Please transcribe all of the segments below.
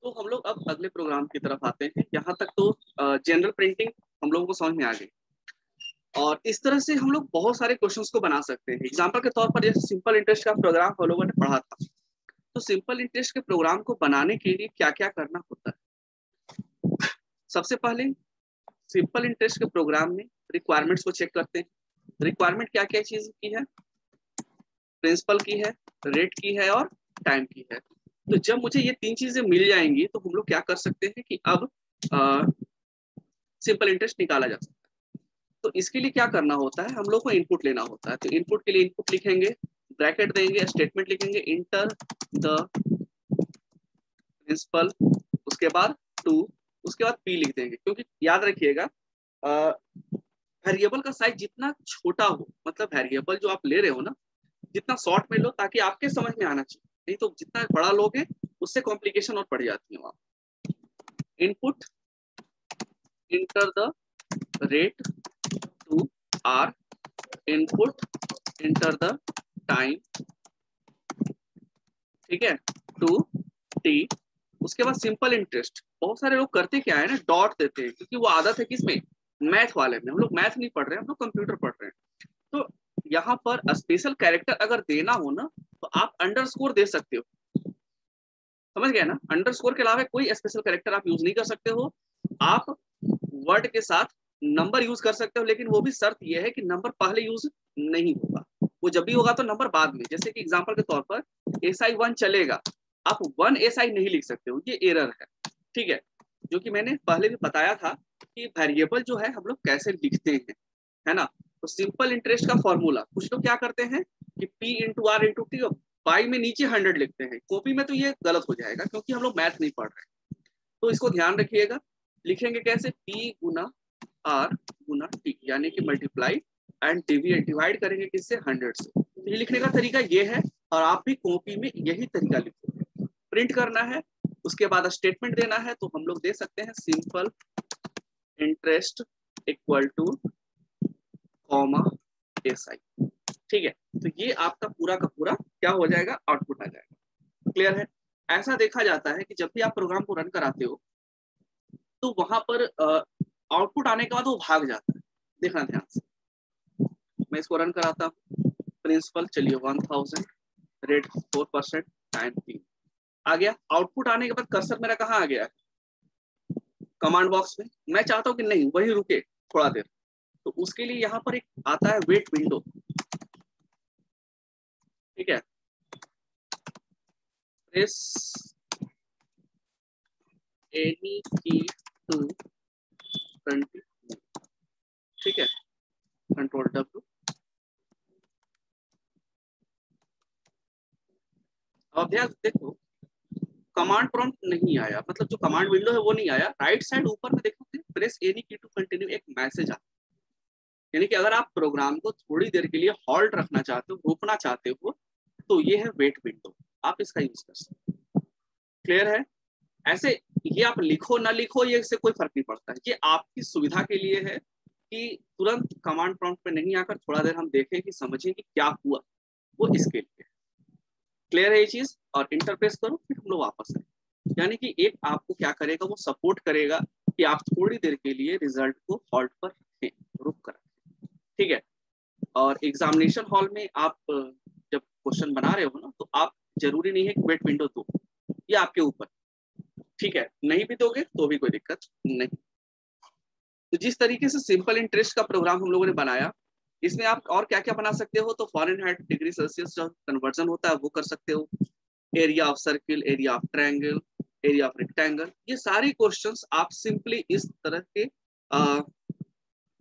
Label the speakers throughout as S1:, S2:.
S1: तो हम लोग अब अगले प्रोग्राम की तरफ आते हैं। यहाँ तक तो जनरल प्रिंटिंग हम लोगों को समझ में आ गई, और इस तरह से हम लोग बहुत सारे क्वेश्चंस को बना सकते हैं। एग्जाम्पल के तौर पर जैसे सिंपल इंटरेस्ट का प्रोग्राम हम लोगों ने पढ़ा था, तो सिंपल इंटरेस्ट के प्रोग्राम को बनाने के लिए क्या क्या करना होता है। सबसे पहले सिंपल इंटरेस्ट के प्रोग्राम में रिक्वायरमेंट्स को चेक करते हैं। रिक्वायरमेंट क्या क्या चीज की है, प्रिंसिपल की है, रेट की है और टाइम की है। तो जब मुझे ये तीन चीजें मिल जाएंगी तो हम लोग क्या कर सकते हैं कि अब सिंपल इंटरेस्ट निकाला जा सकता है। तो इसके लिए क्या करना होता है, हम लोग को इनपुट लेना होता है। तो इनपुट के लिए इनपुट लिखेंगे, ब्रैकेट देंगे, स्टेटमेंट लिखेंगे, इंटर द प्रिंसिपल, उसके बाद टू, उसके बाद पी लिख देंगे। क्योंकि याद रखिएगा वेरिएबल का साइज जितना छोटा हो, मतलब वेरिएबल जो आप ले रहे हो ना, जितना शॉर्ट में लो ताकि आपके समझ में आना चाहिए, नहीं तो जितना बड़ा लोगे उससे कॉम्प्लिकेशन और बढ़ जाती है। Input enter the rate to R, input enter the time, ठीक है, टू टी। उसके बाद सिंपल इंटरेस्ट, बहुत सारे लोग करते क्या है ना, डॉट देते हैं, क्योंकि वो आदत है किसमें, मैथ वाले में। हम लोग मैथ नहीं पढ़ रहे हैं, हम लोग कंप्यूटर पढ़ रहे हैं। तो यहाँ पर स्पेशल कैरेक्टर अगर देना हो ना तो आप अंडरस्कोर दे सकते हो, समझ गए ना। अंडरस्कोर के अलावा कोई स्पेशल कैरेक्टर आप यूज नहीं कर सकते हो। आप वर्ड के साथ नंबर यूज कर सकते हो, लेकिन वो भी शर्त यह है कि नंबर पहले यूज नहीं होगा, वो जब भी होगा तो नंबर बाद में। जैसे कि एग्जांपल के तौर पर SI1 चलेगा, आप 1SI नहीं लिख सकते हो, ये एरर है, ठीक है। जो कि मैंने पहले भी बताया था कि वेरिएबल जो है हम लोग कैसे लिखते हैं, है ना। तो सिंपल इंटरेस्ट का फॉर्मूला, कुछ लोग क्या करते हैं कि P into R into T, by में नीचे 100 लिखते हैं। कॉपी में तो ये गलत हो जाएगा, क्योंकि हम लोग मैथ नहीं पढ़ रहे। तो इसको ध्यान रखिएगा। लिखेंगे कैसे, P गुना आर गुना टी, यानी कि मल्टीप्लाई एंड डिवाइड करेंगे किससे, 100 से। तो ये लिखने का तरीका ये है, और आप भी कॉपी में यही तरीका लिखोगे। प्रिंट करना है, उसके बाद स्टेटमेंट देना है, तो हम लोग दे सकते हैं simple interest equal two comma SI, ठीक है। तो ये आपका पूरा का पूरा क्या हो जाएगा, आउटपुट आ जाएगा। क्लियर है। ऐसा देखा जाता है कि जब भी आप प्रोग्राम को रन कराते हो तो वहां पर आउटपुट आने के बाद वो भाग जाता है। देखना ध्यान से, मैं इसको रन कराता हूँ। प्रिंसिपल चलिए 1000, रेट 4%, टाइम 3 आ गया। आउटपुट आने के बाद कर्सर मेरा कहाँ आ गया है, कमांड बॉक्स में। मैं चाहता हूँ कि नहीं वही रुके थोड़ा देर, तो उसके लिए यहाँ पर एक आता है वेट विंडो, ठीक है। प्रेस एनी की टू कंटिन्यू, ठीक है, कंट्रोल W। अब ध्यान देखो, कमांड प्रॉम्प्ट नहीं आया, मतलब जो कमांड विंडो है वो नहीं आया। राइट साइड ऊपर में देखोगे प्रेस एनी की टू कंटिन्यू, एक मैसेज आता है। यानी कि अगर आप प्रोग्राम को थोड़ी देर के लिए हॉल्ट रखना चाहते हो, रोकना चाहते हो, तो ये है वेट विंडो, आप इसका यूज कर सकते हो। क्लियर है। ऐसे ये आप लिखो ना लिखो, ये इससे कोई फर्क नहीं पड़ता है, ये आपकी सुविधा के लिए है कि तुरंत कमांड प्रॉम्प्ट पे नहीं आकर थोड़ा देर हम देखें कि समझें कि क्या हुआ, वो इसके लिए। क्लियर है ये चीज। और इंटरप्रेस करो, फिर हम लोग वापस आए। यानी कि एक आपको क्या करेगा, वो सपोर्ट करेगा कि आप थोड़ी देर के लिए रिजल्ट को हॉल्ट पर रखें, रुक कर, ठीक है। और एग्जामिनेशन हॉल में आप जब क्वेश्चन बना रहे हो ना, तो आप जरूरी नहीं है कि वेट विंडो दो, ये आपके ऊपर, ठीक है। नहीं भी दोगे तो भी कोई दिक्कत नहीं। तो जिस तरीके से सिंपल इंटरेस्ट का प्रोग्राम हम लोगों ने बनाया, इसमें आप और क्या क्या बना सकते हो, तो फ़ारेनहाइट डिग्री सेल्सियस जो कन्वर्जन होता है वो कर सकते हो, area of circle, area of triangle, area of rectangle. ये सारी क्वेश्चंस आप सिंपली इस तरह के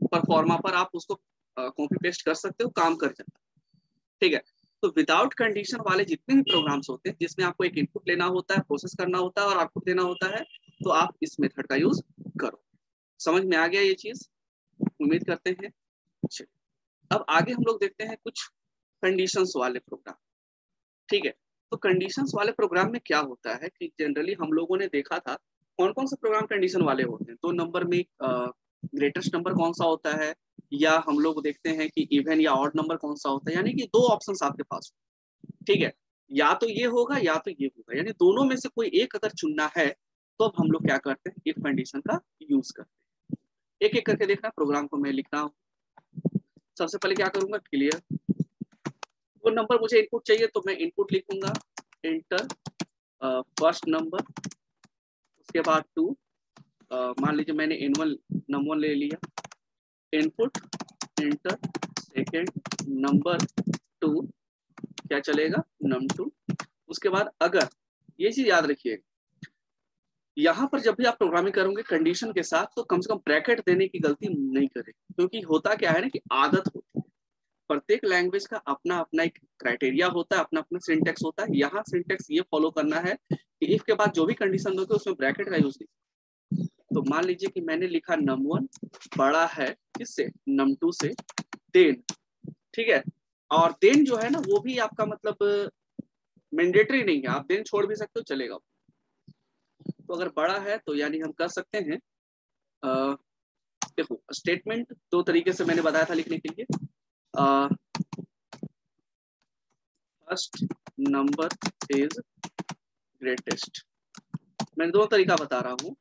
S1: परफॉर्मा पर आप उसको कॉपी पेस्ट कर सकते हो, काम कर जाता है, ठीक है। तो विदाउट कंडीशन वाले जितने भी प्रोग्राम्स होते हैं जिसमें आपको एक इनपुट लेना होता है, प्रोसेस करना होता है और आउटपुट देना होता है, तो आप इस मेथड का यूज करो। समझ में आ गया ये चीज, उम्मीद करते हैं। अब आगे हम लोग देखते हैं कुछ कंडीशंस वाले प्रोग्राम, ठीक है। तो कंडीशंस वाले प्रोग्राम में क्या होता है कि जनरली हम लोगों ने देखा था कौन कौन से प्रोग्राम कंडीशन वाले होते हैं। 2 नंबर में ग्रेटेस्ट नंबर कौन सा होता है, या हम लोग देखते हैं कि इवन या ऑड नंबर कौन सा होता है। यानी कि 2 ऑप्शंस आपके पास, ठीक है, या तो ये होगा या तो ये होगा, यानी दोनों में से कोई एक अगर चुनना है तो अब हम लोग क्या करते हैं, इफ कंडीशन का यूज करते हैं। एक एक करके देखना, प्रोग्राम को मैं लिख रहा हूँ। सबसे पहले क्या करूंगा, क्लियर। वो नंबर मुझे इनपुट चाहिए तो मैं इनपुट लिखूंगा, एंटर फर्स्ट नंबर, उसके बाद 2, मान लीजिए मैंने num1 ले लिया, इनपुट एंटर सेकेंड नंबर 2, क्या चलेगा num2। उसके बाद अगर, ये चीज याद रखिएगा, यहाँ पर जब भी आप प्रोग्रामिंग करोगे कंडीशन के साथ तो कम से कम ब्रैकेट देने की गलती नहीं करें, क्योंकि होता क्या है ना कि आदत होती है, प्रत्येक लैंग्वेज का अपना अपना एक क्राइटेरिया होता है, अपना अपना सिंटेक्स होता है। यहाँ सिंटेक्स ये फॉलो करना है कि इफ के बाद जो भी कंडीशन दोगे उसमें ब्रैकेट का यूज नहीं। तो मान लीजिए कि मैंने लिखा num1 बड़ा है किससे, num2 से, देन, ठीक है, और देन जो है ना वो भी आपका मतलब मैंडेटरी नहीं है, आप देन छोड़ भी सकते हो, चलेगा। तो अगर बड़ा है तो यानी हम कर सकते हैं, देखो स्टेटमेंट दो तरीके से मैंने बताया था लिखने के लिए, फर्स्ट नंबर इज ग्रेटेस्ट, मैं दो तरीका बता रहा हूँ,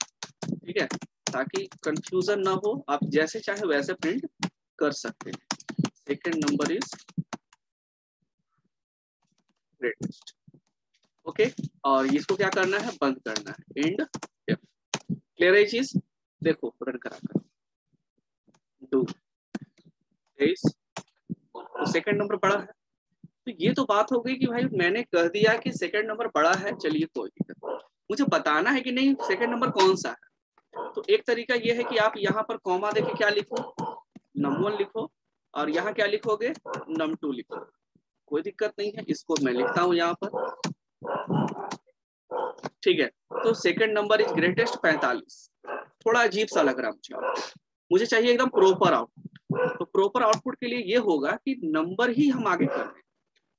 S1: ठीक है, ताकि कंफ्यूजन ना हो, आप जैसे चाहे वैसे प्रिंट कर सकते हैं। Second number is greatest, okay, और इसको क्या करना है, बंद करना है, एंड इफ। क्लियर है ये चीज, देखो रन करा कर, डू इज, तो सेकंड नंबर बड़ा है। तो ये तो बात हो गई कि भाई मैंने कह दिया कि सेकंड नंबर बड़ा है, चलिए कोई दिक्कत नहीं, मुझे बताना है कि नहीं सेकंड नंबर कौन सा है। तो एक तरीका ये है कि आप यहाँ पर कॉमा देके क्या लिखो, num1 लिखो, और यहाँ क्या लिखोगे, num2 लिखो, कोई दिक्कत नहीं है। इसको मैं लिखता हूँ यहाँ पर, ठीक है। तो सेकंड नंबर इज ग्रेटेस्ट 45, थोड़ा अजीब सा लग रहा है मुझे चाहिए एकदम प्रॉपर आउटपुट। तो प्रॉपर आउटपुट के लिए ये होगा कि नंबर ही हम आगे कर रहे हैं।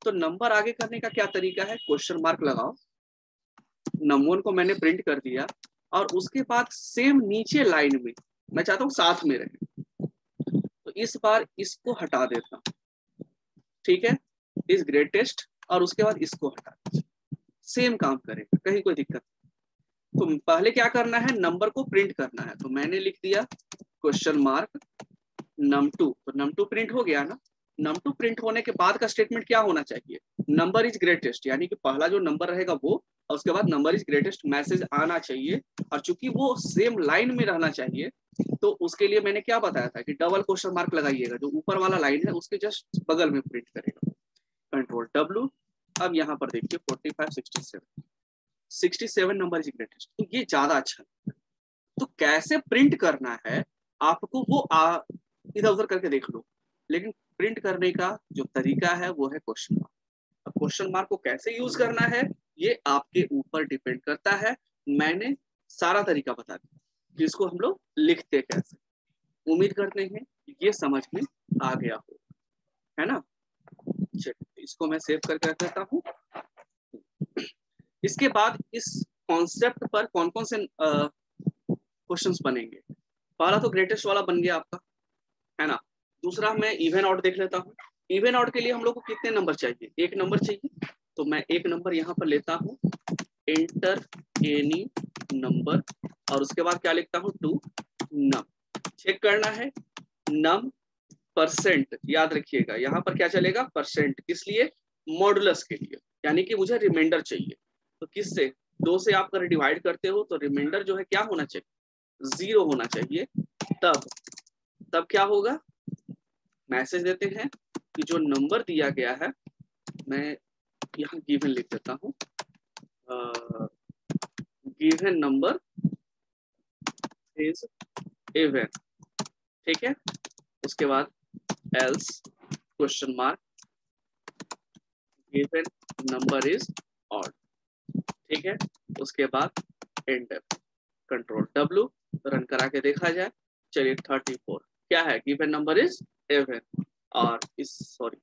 S1: तो नंबर आगे करने का क्या तरीका है, क्वेश्चन मार्क लगाओ, num1 को मैंने प्रिंट कर दिया, और उसके बाद सेम नीचे लाइन में मैं चाहता हूँ साथ में रहे, तो इस बार इसको हटा देता हूँ, ठीक है, इज ग्रेटेस्ट, और उसके बाद इसको हटा दीजिए, सेम काम करेगा, कहीं कोई दिक्कत नहीं। तो पहले क्या करना है, नंबर को प्रिंट करना है, तो मैंने लिख दिया क्वेश्चन मार्क num2, तो num2 प्रिंट हो गया ना। num2 प्रिंट होने के बाद का स्टेटमेंट क्या होना चाहिए, नंबर इज ग्रेटेस्ट, यानी कि पहला जो नंबर रहेगा वो, और उसके बाद नंबर इज ग्रेटेस्ट मैसेज आना चाहिए, और चूंकि वो सेम लाइन में रहना चाहिए तो उसके लिए मैंने क्या बताया था कि डबल क्वेश्चन मार्क लगाइएगा, जो ऊपर वाला लाइन है उसके जस्ट बगल में प्रिंट करेगा, कंट्रोल W। अब यहाँ पर देखिए 45 67 नंबर इज ग्रेटेस्ट, तो ये ज्यादा अच्छा है। तो कैसे प्रिंट करना है आपको वो इधर उधर करके देख लो, लेकिन प्रिंट करने का जो तरीका है वो है क्वेश्चन मार्क। अब क्वेश्चन मार्क को कैसे यूज करना है ये आपके ऊपर डिपेंड करता है। मैंने सारा तरीका बता दिया कि इसको हम लोग लिखते कैसे। उम्मीद करते हैं ये समझ में आ गया हो, है ना। चलिए इसको मैं सेव करके रख देता हूँ। इसके बाद इस कॉन्सेप्ट पर कौन कौन से क्वेश्चंस बनेंगे। पहला तो ग्रेटेस्ट वाला बन गया आपका, है ना। दूसरा मैं इवन आउट देख लेता हूँ। इवन आउट के लिए हम लोग को कितने नंबर चाहिए, एक नंबर चाहिए, तो मैं एक नंबर यहाँ पर लेता हूँ, एंटर एनी नंबर, और उसके बाद क्या लिखता हूँ, टू नम। चेक करना है नम परसेंट, याद रखिएगा यहाँ पर क्या चलेगा, परसेंट, इसलिए मॉडुलस के लिए, यानी कि मुझे रिमाइंडर चाहिए। तो किससे, 2 से आप अगर डिवाइड करते हो तो रिमाइंडर जो है क्या होना चाहिए, 0 होना चाहिए। तब क्या होगा, मैसेज देते हैं कि जो नंबर दिया गया है, मैं यहाँ गिवन लिख देता हूँ, गिवन नंबर इज इवन, ठीक है। उसके बाद else question mark, given number is odd, ठीक है। उसके बाद एंटर, कंट्रोल W, रन करा के देखा जाए। चलिए 34 क्या है, गिवन नंबर इज इवन, और इस सॉरी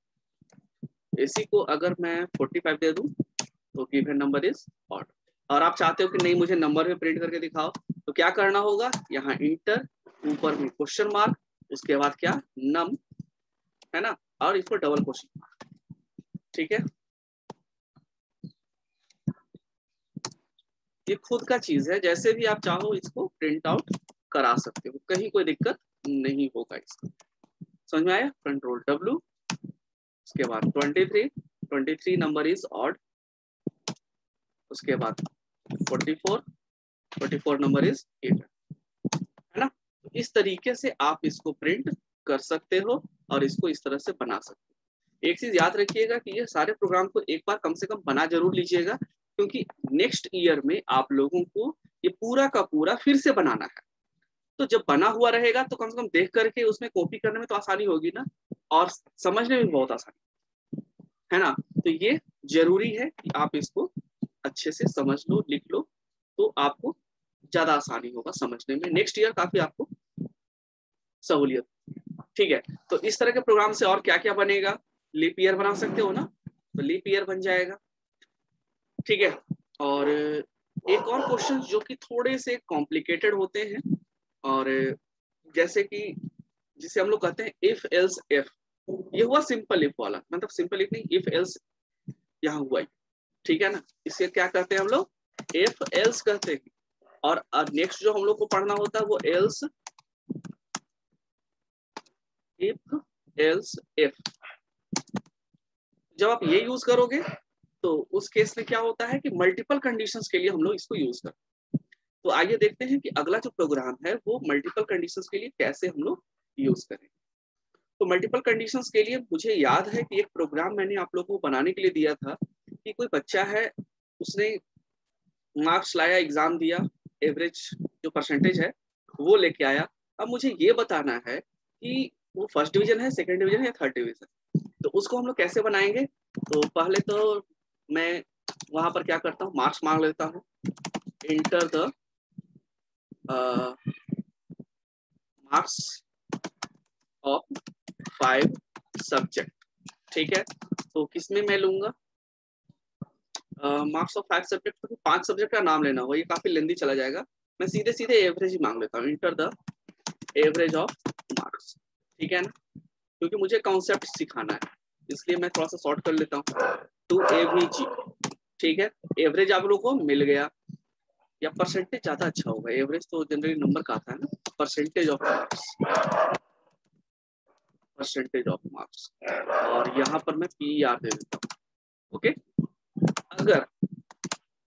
S1: इसी को अगर मैं 45 दे दूं तो गिवन नंबर इज ऑड। और आप चाहते हो कि नहीं मुझे नंबर में प्रिंट करके दिखाओ, तो क्या करना होगा, यहाँ इंटर, ऊपर में क्वेश्चन मार्क, उसके बाद क्या नम, है ना, और इसको डबल क्वेश्चन मार्क, ठीक है। ये खुद का चीज है, जैसे भी आप चाहो इसको प्रिंट आउट करा सकते हो, कहीं कोई दिक्कत नहीं होगा इसका। समझ में आया? कंट्रोल W, उसके बाद 23 नंबर इज ऑड, उसके बाद 44 नंबर इज इवन, है ना? तो इस तरीके से आप इसको प्रिंट कर सकते हो और इसको इस तरह से बना सकते हो। एक चीज याद रखिएगा कि ये सारे प्रोग्राम को एक बार कम से कम बना जरूर लीजिएगा, क्योंकि नेक्स्ट ईयर में आप लोगों को ये पूरा का पूरा फिर से बनाना है। तो जब बना हुआ रहेगा तो कम से कम देख करके उसमें कॉपी करने में तो आसानी होगी ना, और समझने में बहुत आसानी है ना। तो ये जरूरी है कि आप इसको अच्छे से समझ लो, लिख लो, तो आपको ज्यादा आसानी होगा समझने में, नेक्स्ट ईयर काफी आपको सहूलियत। ठीक है, तो इस तरह के प्रोग्राम से और क्या क्या बनेगा? लीप ईयर बना सकते हो ना, तो लीप ईयर बन जाएगा। ठीक है, और एक और क्वेश्चन जो कि थोड़े से कॉम्प्लिकेटेड होते हैं, और जैसे कि जिसे हम लोग कहते हैं इफ एल्स इफ, ये हुआ सिंपल इफ वाला, मतलब सिंपल इफ नहीं, इफ एल्स यहाँ हुआ ही, ठीक है ना। इसे क्या कहते हैं हम लोग? इफ एल्स कहते हैं। और नेक्स्ट जो हम लोग को पढ़ना होता है वो एल्स इफ एल्स इफ। जब आप ये यूज करोगे तो उस केस में क्या होता है कि मल्टीपल कंडीशंस के लिए हम लोग इसको यूज करते हैं। तो आइए देखते हैं कि अगला जो प्रोग्राम है वो मल्टीपल कंडीशंस के लिए कैसे हम लोग यूज करें। तो मल्टीपल कंडीशंस के लिए मुझे याद है कि एक प्रोग्राम मैंने आप लोगों को बनाने के लिए दिया था कि कोई बच्चा है, उसने मार्क्स लाया, एग्जाम दिया, एवरेज जो परसेंटेज है वो लेके आया। अब मुझे ये बताना है कि वो फर्स्ट डिवीजन है, सेकंड डिवीजन है या थर्ड डिवीजन। तो उसको हम लोग कैसे बनाएंगे? तो पहले तो मैं वहां पर क्या करता हूँ, मार्क्स मांग लेता हूँ, enter the marks of 5 subject. ठीक है, तो किसमें मैं लूंगा मार्क्स ऑफ 5 सब्जेक्ट? तो 5 सब्जेक्ट का नाम लेना होगा, ये काफी लेंदी चला जाएगा। मैं सीधे सीधे एवरेज ही मांग लेता हूँ, enter the average of marks. ठीक है ना, क्योंकि मुझे कॉन्सेप्ट सिखाना है, इसलिए मैं थोड़ा सा शॉर्ट कर लेता हूँ, टू एवीजी। ठीक है, एवरेज आप लोगों को मिल गया, या परसेंटेज ज्यादा अच्छा होगा, एवरेज तो जनरली नंबर का आता है ना, percentage of marks, percentage of marks, और यहाँ पर मैं PER दे देता हूँ। ओके, अगर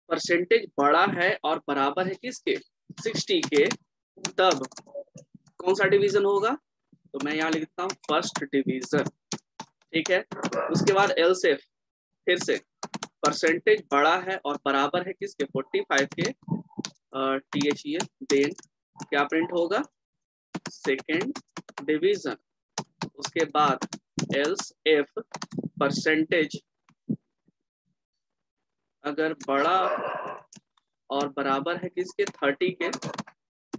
S1: परसेंटेज बड़ा है और बराबर है किसके? 60 के, तब कौन सा डिवीजन होगा? तो मैं यहाँ लिखता हूँ फर्स्ट डिवीजन। ठीक है, उसके बाद एल्स इफ, फिर से परसेंटेज बड़ा है और बराबर है किसके? 45 के, THEN, देन क्या प्रिंट होगा? Second division. उसके बाद एल्स इफ परसेंटेज अगर बड़ा और बराबर है किसके? 30 के,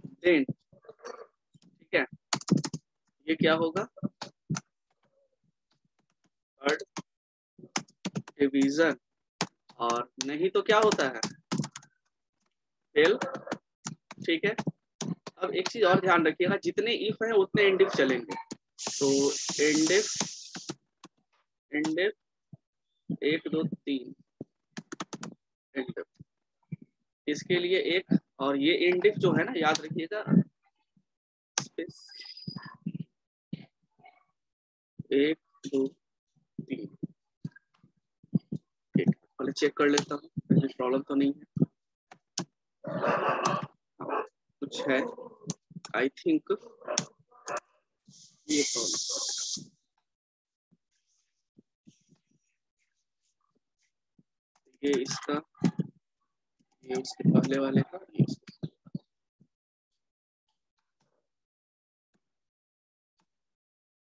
S1: देन ठीक है, ये क्या होगा? Third division. और नहीं तो क्या होता है? फेल। ठीक है, अब एक चीज और ध्यान रखिएगा, जितने इफ हैं उतने इंडिफ चलेंगे। तो इंडिफ 1 2 3 इंडिफ, इसके लिए एक, और ये इंडिफ जो है ना, याद रखिएगा, 1 2 3। ठीक, पहले चेक कर लेता हूँ कुछ प्रॉब्लम तो नहीं है। कुछ है, आई थिंक ये प्रॉब्लम, ये इसका, ये उसके पहले वाले का, ये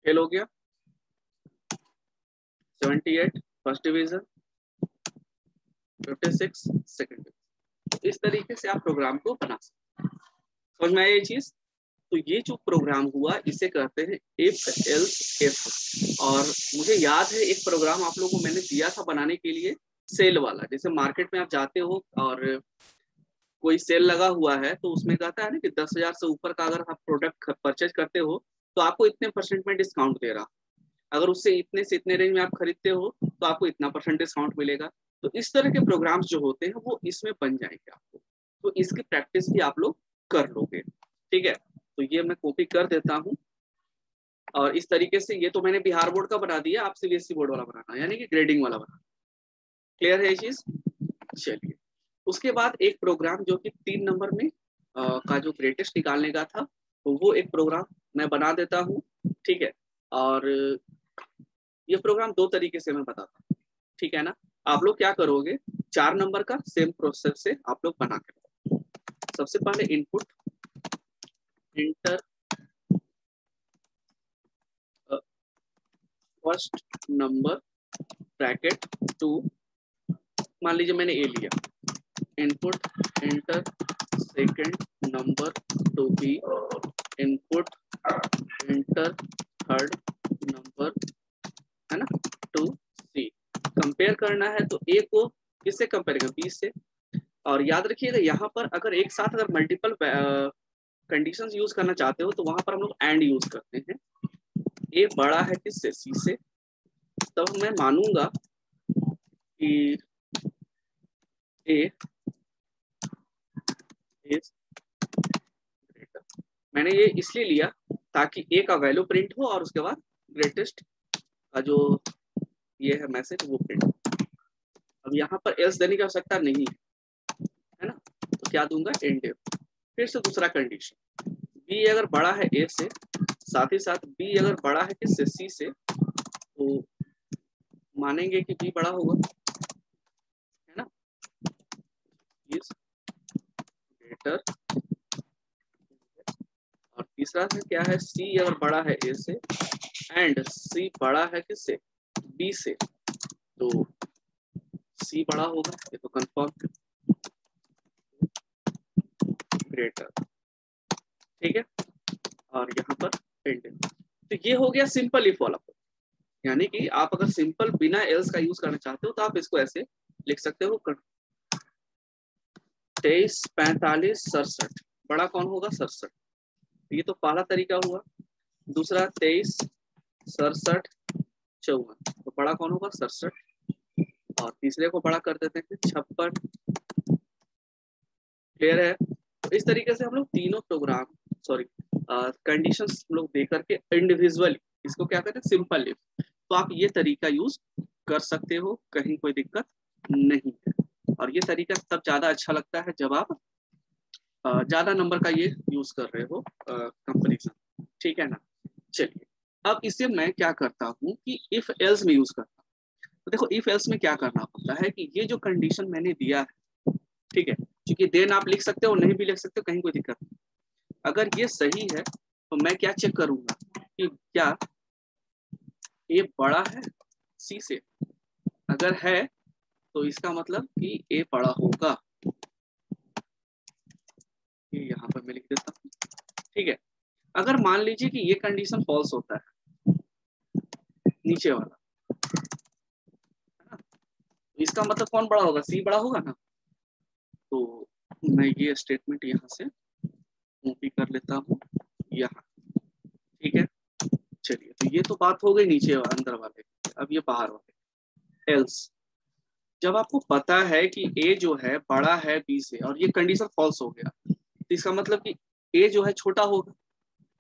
S1: फेल हो गया। 78 फर्स्ट डिवीजन, 56 सेकंड डिवीजन। इस तरीके से आप प्रोग्राम को बना सकते हैं। समझ में आया ये चीज? तो ये जो प्रोग्राम हुआ इसे कहते हैं इफ एल्स इफ। और मुझे याद है एक प्रोग्राम आप लोगों को मैंने दिया था बनाने के लिए, सेल वाला। जैसे मार्केट में आप जाते हो और कोई सेल लगा हुआ है, तो उसमें कहता है ना कि 10,000 से ऊपर का अगर आप प्रोडक्ट परचेज करते हो तो आपको इतने परसेंट में डिस्काउंट दे रहा, अगर उससे इतने से इतने रेंज में आप खरीदते हो तो आपको इतना % डिस्काउंट मिलेगा। तो इस तरह के प्रोग्राम्स जो होते हैं वो इसमें बन जाएंगे आपको। तो इसकी प्रैक्टिस भी आप लोग कर लोगे। ठीक है, तो ये मैं कॉपी कर देता हूँ। और इस तरीके से ये तो मैंने बिहार बोर्ड का बना दिया, आप सीबीएसई बोर्ड वाला बनाना, यानी कि ग्रेडिंग वाला बनाना। क्लियर है ये चीज? चलिए, उसके बाद एक प्रोग्राम जो कि 3 नंबर में का जो ग्रेटेस्ट निकालने का था, तो वो एक प्रोग्राम मैं बना देता हूँ। ठीक है, और ये प्रोग्राम 2 तरीके से मैं बताता हूँ। ठीक है ना, आप लोग क्या करोगे, 4 नंबर का सेम प्रोसेस से आप लोग बना के, सबसे पहले input enter first number bracket 2, मान लीजिए मैंने ए लिया, input enter second number to B, input enter third number, है ना, टू सी। कंपेयर करना है तो ए को किससे कंपेयर करें, बी से। और याद रखिएगा यहाँ पर अगर एक साथ अगर मल्टीपल कंडीशंस यूज करना चाहते हो तो वहां पर हम लोग एंड यूज करते हैं। ए बड़ा है किससे, सी से, तब मैं मानूंगा कि ए इज ग्रेटर। मैंने ये इसलिए लिया ताकि ए का वैल्यू प्रिंट हो और उसके बाद ग्रेटेस्ट का जो ये है मैसेज वो प्रिंट हो। अब यहाँ पर एल्स देने की आवश्यकता नहीं है ना, तो क्या दूंगा, एंड इफ। फिर से दूसरा कंडीशन, बी अगर बड़ा है ए से, साथ ही साथ बी अगर बड़ा है किससे, सी से, तो मानेंगे कि बी बड़ा होगा, है ना, इज ग्रेटर। और तीसरा है क्या है, सी अगर बड़ा है ए से एंड सी बड़ा है किससे, बी से, तो सी बड़ा होगा, ये तो कंफर्म ग्रेटर। ठीक है, और यहाँ पर एंड। तो ये हो गया सिंपल इफ वाला, यानी कि आप अगर सिंपल बिना एल्स का यूज करना चाहते हो तो आप इसको ऐसे लिख सकते हो, 23 45 67, बड़ा कौन होगा, 67। ये तो पहला तरीका हुआ। दूसरा 23 67 54, तो बड़ा कौन होगा, 67। और तीसरे को बड़ा कर देते हैं, 56। क्लियर है? तो इस तरीके से हम लोग तीनों प्रोग्राम, सॉरी कंडीशंस हम लोग दे करके इंडिविजुअली इसको क्या कहते हैं, सिंपल इफ। तो आप ये तरीका यूज कर सकते हो, कहीं कोई दिक्कत नहीं है। और ये तरीका तब ज्यादा अच्छा लगता है जब आप ज्यादा नंबर का ये यूज कर रहे हो कंपैरिजन। ठीक है ना। चलिए, अब इसे मैं क्या करता हूँ कि इफ एल्स में यूज करता हूँ। तो देखो इफ एल्स में क्या करना होता है कि ये जो कंडीशन मैंने दिया है, ठीक है, क्योंकि देन आप लिख सकते हो, नहीं भी लिख सकते हो, कहीं कोई दिक्कत नहीं। अगर ये सही है तो मैं क्या चेक करूंगा कि क्या ए बड़ा है सी से। अगर है तो इसका मतलब कि ए बड़ा होगा, ये यहाँ पर मैं लिख देता हूँ। ठीक है, अगर मान लीजिए कि ये कंडीशन फॉल्स होता है, नीचे वाला, है ना, तो इसका मतलब कौन बड़ा होगा, सी बड़ा होगा ना। तो मैं ये स्टेटमेंट यहाँ से कॉपी कर लेता हूँ यहाँ। ठीक है, चलिए, तो ये तो बात हो गई नीचे अंदर वाले। अब ये बाहर वाले एल्स, जब आपको पता है कि ए जो है बड़ा है बी से और ये कंडीशन फॉल्स हो गया, तो इसका मतलब कि ए जो है छोटा होगा,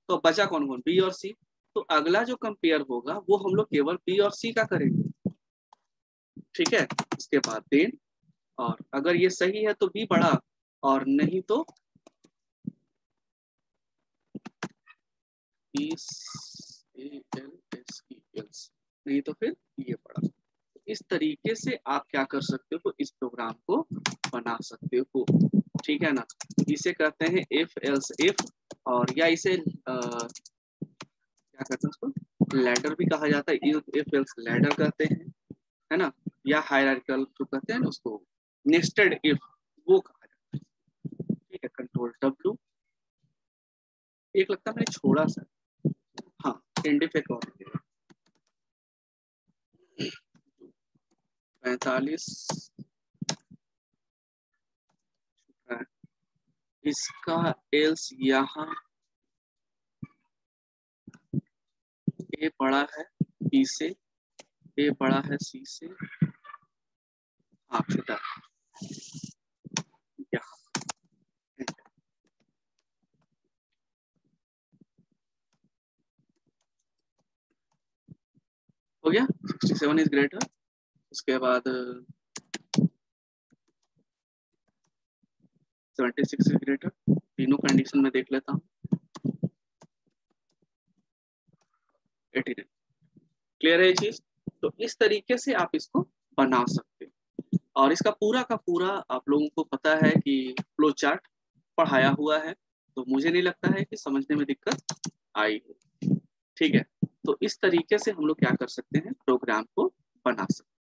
S1: तो बचा कौन कौन, बी और सी। तो अगला जो कंपेयर होगा वो हम लोग केवल बी और सी का करेंगे। ठीक है, उसके बाद देन, और अगर ये सही है तो बी बड़ा, और नहीं तो नहीं तो फिर ये बड़ा। इस तरीके से आप क्या कर सकते हो, इस प्रोग्राम को बना सकते हो। ठीक है ना, इसे कहते हैं इफ एल्स इफ, और या इसे क्या कहते हैं, उसको लैडर भी कहा जाता है, इफ एल्स लैडर कहते हैं, है ना, या हायरार्किकल जो कहते हैं ना उसको नेस्टेड इफ, वो कहा जाता है। ठीक है, कंट्रोल W, एक लगता है मैंने छोड़ा सा, हाँ, एंड इफ एक और 45, इसका एल्स यहाँ ए बड़ा है बी से, ए बड़ा है सी से, हाँ छोटा, यहाँ हो गया, 67 इज ग्रेटर। उसके बाद 76 इज ग्रेटर। तीनों कंडीशन में देख लेता हूँ। 89। क्लियर है ये चीज? तो इस तरीके से आप इसको बना सकते हैं। और इसका पूरा का पूरा आप लोगों को पता है कि फ्लो चार्ट पढ़ाया हुआ है, तो मुझे नहीं लगता है कि समझने में दिक्कत आई हो। ठीक है, तो इस तरीके से हम लोग क्या कर सकते हैं, प्रोग्राम को बना सकते हैं।